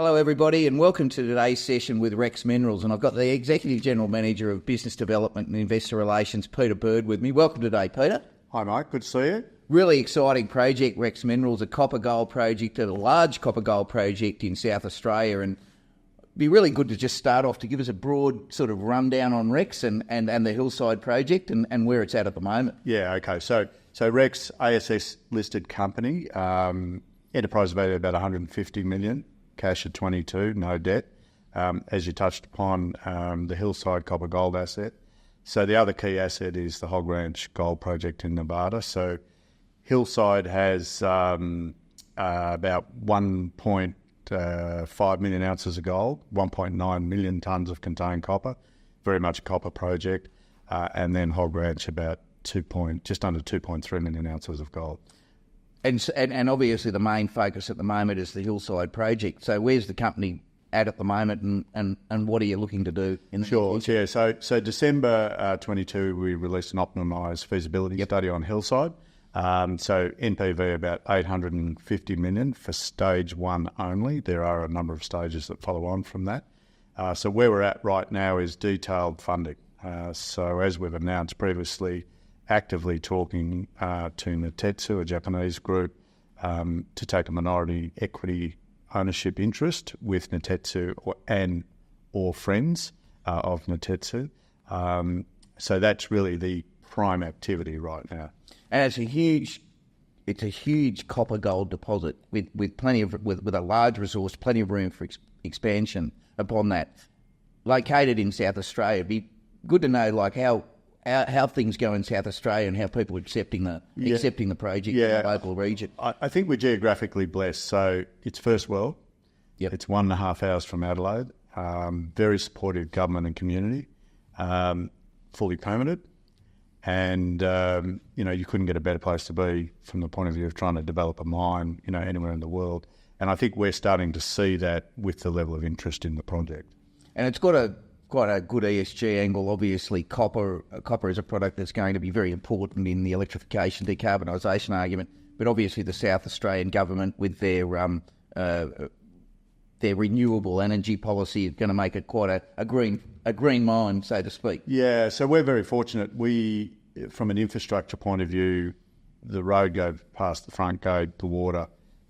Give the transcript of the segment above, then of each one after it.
Hello everybody and welcome to today's session with Rex Minerals, and I've got the Executive General Manager of Business Development and Investor Relations, Peter Bird, with me. Welcome today, Peter. Hi Mike, good to see you. Really exciting project, Rex Minerals, a copper gold project, a large copper gold project in South Australia, and it'd be really good to just start off to give us a broad sort of rundown on Rex and the Hillside project and where it's at the moment. Yeah, okay. So Rex, ASX listed company, enterprise value about 150 million, cash at 22, no debt. As you touched upon, the Hillside copper gold asset. So the other key asset is the Hog Ranch gold project in Nevada. So Hillside has about 1.5 million ounces of gold, 1.9 million tonnes of contained copper, very much a copper project, and then Hog Ranch about just under 2.3 million ounces of gold. And obviously the main focus at the moment is the Hillside project. So where's the company at the moment, and what are you looking to do in the future? Yeah. So December 22, we released an optimised feasibility study on Hillside. So NPV about 850 million for stage one only. There are a number of stages that follow on from that. So where we're at right now is detailed funding. So as we've announced previously, actively talking to Netetsu, a Japanese group, to take a minority equity ownership interest with Netetsu or friends of Netetsu. So that's really the prime activity right now. And it's a huge copper gold deposit with a large resource, plenty of room for expansion upon that. Located in South Australia, it'd be good to know like how things go in South Australia and how people are accepting the project in the local region. I think we're geographically blessed. So it's first world. Yep. It's 1.5 hours from Adelaide. Very supportive government and community. Fully permitted. And, you couldn't get a better place to be from the point of view of trying to develop a mine, anywhere in the world. And I think we're starting to see that with the level of interest in the project. And it's got quite a good ESG angle. Obviously, copper is a product that's going to be very important in the electrification, decarbonisation argument. But obviously, the South Australian government, with their renewable energy policy, is going to make it quite a green mine, so to speak. Yeah, so we're very fortunate. We, from an infrastructure point of view, the road goes past the front gate, the water,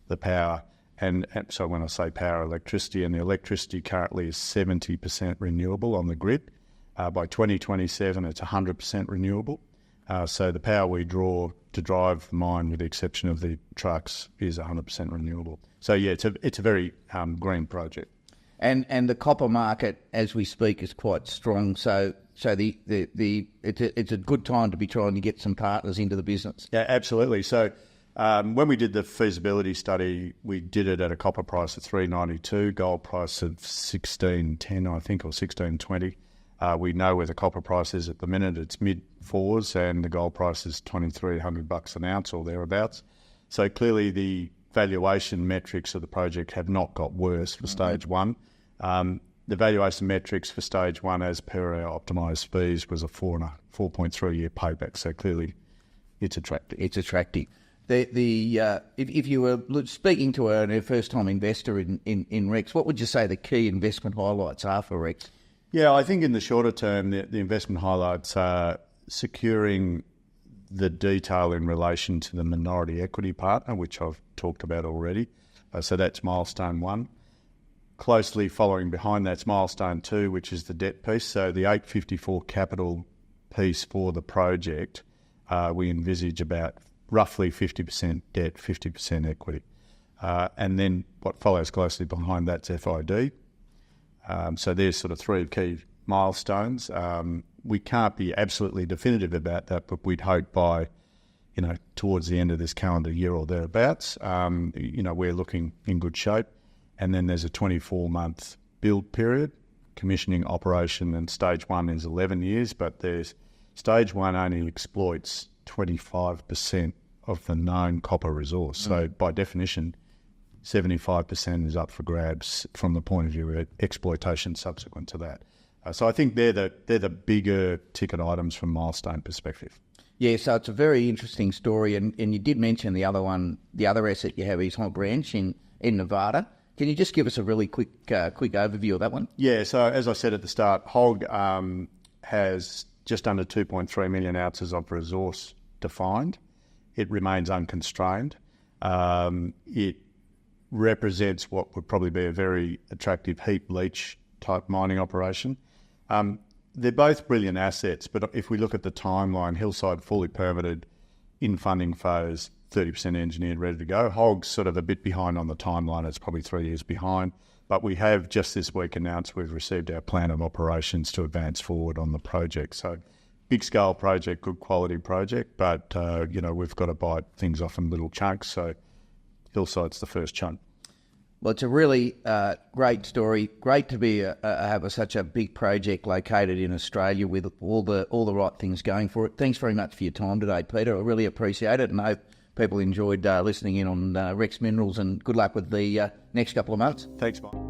the power. And so when I say power, electricity, and the electricity currently is 70% renewable on the grid. By 2027, it's 100% renewable. So the power we draw to drive the mine, with the exception of the trucks, is 100% renewable. So yeah, it's a very green project. And the copper market, as we speak, is quite strong. So it's a good time to be trying to get some partners into the business. Yeah, absolutely. So when we did the feasibility study, we did it at a copper price of $3.92, gold price of $16.10, I think, or $16.20. We know where the copper price is at the minute. It's mid-fours, and the gold price is $2,300 an ounce or thereabouts. So clearly the valuation metrics of the project have not got worse for stage one. The valuation metrics for stage one, as per our optimised fees, was a 4.3 year payback. So clearly it's attractive. It's attractive. If you were speaking to a first-time investor in Rex, what would you say the key investment highlights are for Rex? Yeah, I think in the shorter term, the investment highlights are securing the detail in relation to the minority equity partner, which I've talked about already. So that's milestone one. Closely following behind that's milestone two, which is the debt piece. So the 854 capital piece for the project, we envisage about roughly 50% debt, 50% equity. And then what follows closely behind that's FID. So there's sort of three key milestones. We can't be absolutely definitive about that, but we'd hope by, towards the end of this calendar year or thereabouts, we're looking in good shape. And then there's a 24-month build period, commissioning, operation, and stage one is 11 years, but stage one only exploits 25% of the known copper resource. So by definition, 75% is up for grabs from the point of view of exploitation subsequent to that. So I think they're the bigger ticket items from milestone perspective. Yeah, so it's a very interesting story, and you did mention the other asset you have is Hog Ranch in Nevada. Can you just give us a really quick overview of that one? Yeah, so as I said at the start, Hog has just under 2.3 million ounces of resource defined. It remains unconstrained. It represents what would probably be a very attractive heap leach type mining operation. They're both brilliant assets, but if we look at the timeline, Hillside fully permitted, in funding phase, 30% engineered, ready to go. Hog's sort of a bit behind on the timeline. It's probably 3 years behind. But we have just this week announced we've received our plan of operations to advance forward on the project. So big scale project, good quality project, but we've got to bite things off in little chunks. So Hillside's the first chunk. Well, it's a really great story. Great to be have such a big project located in Australia with all the right things going for it. Thanks very much for your time today, Peter. I really appreciate it, and I hope people enjoyed listening in on Rex Minerals. And good luck with the next couple of months. Thanks, Mike.